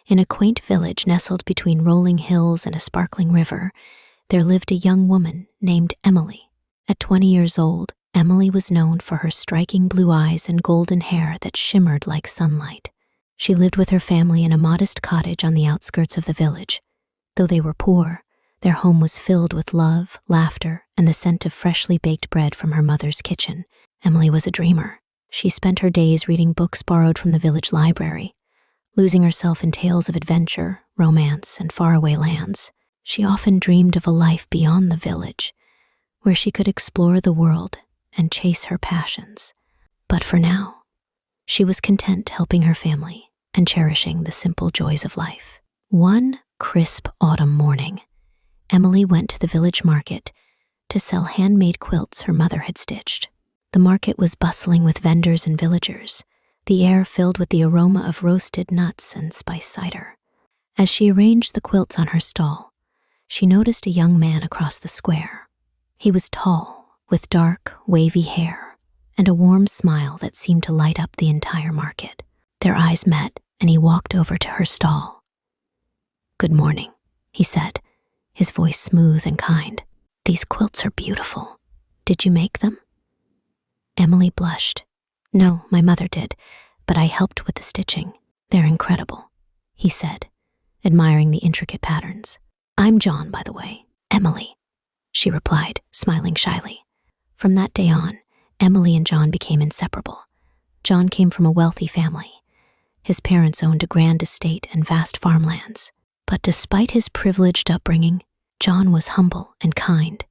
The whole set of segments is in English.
In a quaint village nestled between rolling hills and a sparkling river, there lived a young woman named Emily. At 20 years old, Emily was known for her striking blue eyes and golden hair that shimmered like sunlight. She lived with her family in a modest cottage on the outskirts of the village. Though they were poor, their home was filled with love, laughter, and the scent of freshly baked bread from her mother's kitchen. Emily was a dreamer. She spent her days reading books borrowed from the village library, losing herself in tales of adventure, romance, and faraway lands. She often dreamed of a life beyond the village, where she could explore the world and chase her passions. But for now, she was content helping her family and cherishing the simple joys of life. One crisp autumn morning, Emily went to the village market to sell handmade quilts her mother had stitched. The market was bustling with vendors and villagers, the air filled with the aroma of roasted nuts and spice cider. As she arranged the quilts on her stall, she noticed a young man across the square. He was tall, with dark, wavy hair, and a warm smile that seemed to light up the entire market. Their eyes met, and he walked over to her stall. "Good morning," he said, his voice smooth and kind. "These quilts are beautiful. Did you make them?" Emily blushed. "No, my mother did, but I helped with the stitching. They're incredible," he said, admiring the intricate patterns. "I'm John, by the way." "Emily," she replied, smiling shyly. From that day on, Emily and John became inseparable. John came from a wealthy family. His parents owned a grand estate and vast farmlands. But despite his privileged upbringing, John was humble and kind.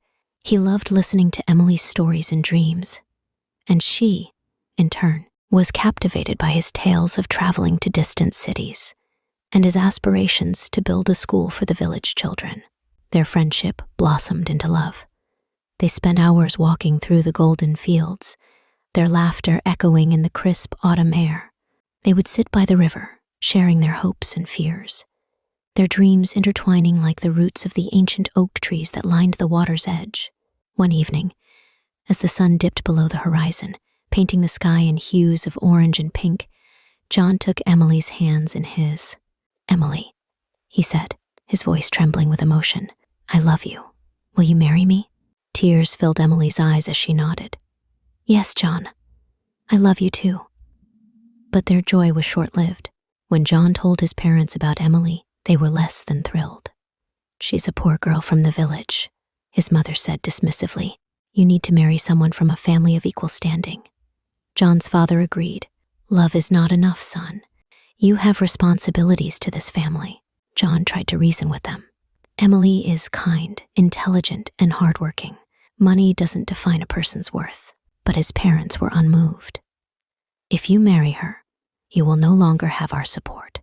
He loved listening to Emily's stories and dreams, and she, in turn, was captivated by his tales of traveling to distant cities and his aspirations to build a school for the village children. Their friendship blossomed into love. They spent hours walking through the golden fields, their laughter echoing in the crisp autumn air. They would sit by the river, sharing their hopes and fears, their dreams intertwining like the roots of the ancient oak trees that lined the water's edge. One evening, as the sun dipped below the horizon, painting the sky in hues of orange and pink, John took Emily's hands in his. "Emily," he said, his voice trembling with emotion, "I love you. Will you marry me?" Tears filled Emily's eyes as she nodded. "Yes, John, I love you too." But their joy was short-lived. When John told his parents about Emily, they were less than thrilled. "She's a poor girl from the village," his mother said dismissively. "You need to marry someone from a family of equal standing." John's father agreed. "Love is not enough, son. You have responsibilities to this family." John tried to reason with them. "Emily is kind, intelligent, and hardworking. Money doesn't define a person's worth." But his parents were unmoved. "If you marry her, you will no longer have our support,"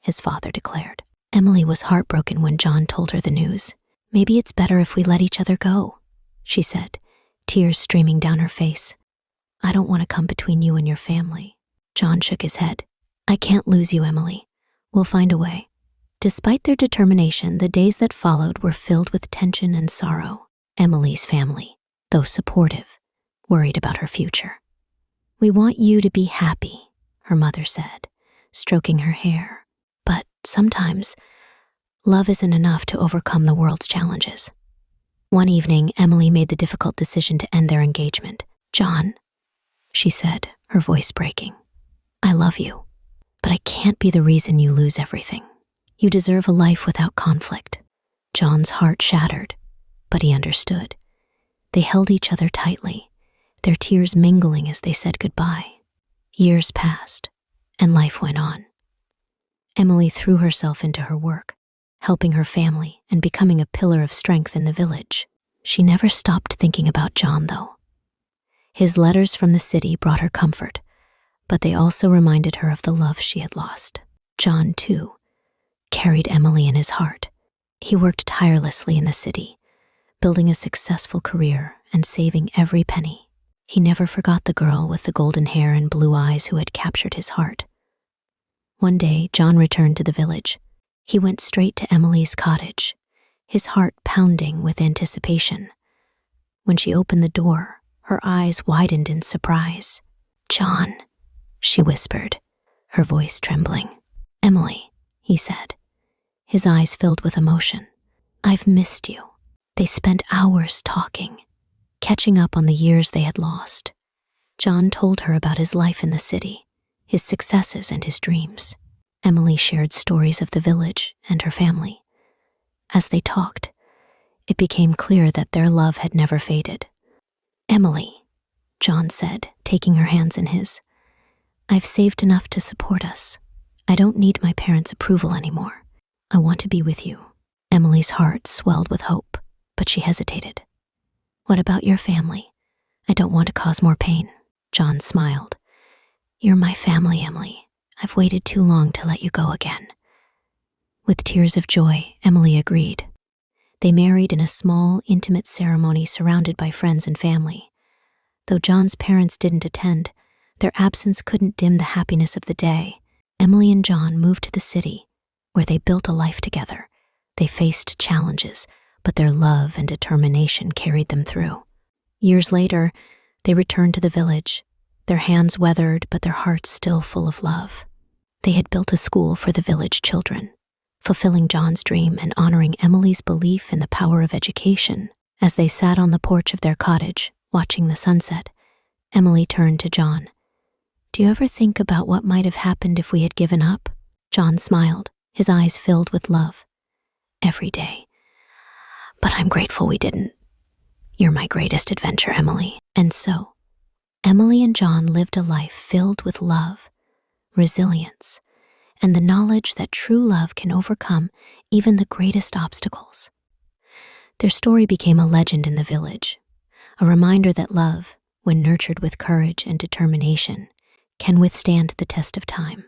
his father declared. Emily was heartbroken when John told her the news. "Maybe it's better if we let each other go," she said, tears streaming down her face. "I don't want to come between you and your family." John shook his head. "I can't lose you, Emily. We'll find a way." Despite their determination, the days that followed were filled with tension and sorrow. Emily's family, though supportive, worried about her future. "We want you to be happy," her mother said, stroking her hair. "But sometimes, love isn't enough to overcome the world's challenges." One evening, Emily made the difficult decision to end their engagement. "John," she said, her voice breaking, "I love you, but I can't be the reason you lose everything. You deserve a life without conflict." John's heart shattered, but he understood. They held each other tightly, their tears mingling as they said goodbye. Years passed, and life went on. Emily threw herself into her work, helping her family and becoming a pillar of strength in the village. She never stopped thinking about John, though. His letters from the city brought her comfort, but they also reminded her of the love she had lost. John, too, carried Emily in his heart. He worked tirelessly in the city, building a successful career and saving every penny. He never forgot the girl with the golden hair and blue eyes who had captured his heart. One day, John returned to the village. He went straight to Emily's cottage, his heart pounding with anticipation. When she opened the door, her eyes widened in surprise. "John," she whispered, her voice trembling. "Emily," he said, his eyes filled with emotion. "I've missed you." They spent hours talking, catching up on the years they had lost. John told her about his life in the city, his successes and his dreams. Emily shared stories of the village and her family. As they talked, it became clear that their love had never faded. "Emily," John said, taking her hands in his, "I've saved enough to support us. I don't need my parents' approval anymore. I want to be with you." Emily's heart swelled with hope, but she hesitated. "What about your family? I don't want to cause more pain." John smiled. "You're my family, Emily. I've waited too long to let you go again." With tears of joy, Emily agreed. They married in a small, intimate ceremony surrounded by friends and family. Though John's parents didn't attend, their absence couldn't dim the happiness of the day. Emily and John moved to the city, where they built a life together. They faced challenges, but their love and determination carried them through. Years later, they returned to the village, their hands weathered but their hearts still full of love. They had built a school for the village children, fulfilling John's dream and honoring Emily's belief in the power of education. As they sat on the porch of their cottage, watching the sunset, Emily turned to John. "Do you ever think about what might have happened if we had given up?" John smiled, his eyes filled with love. "Every day. But I'm grateful we didn't. You're my greatest adventure, Emily." And so, Emily and John lived a life filled with love, resilience, and the knowledge that true love can overcome even the greatest obstacles. Their story became a legend in the village, a reminder that love, when nurtured with courage and determination, can withstand the test of time.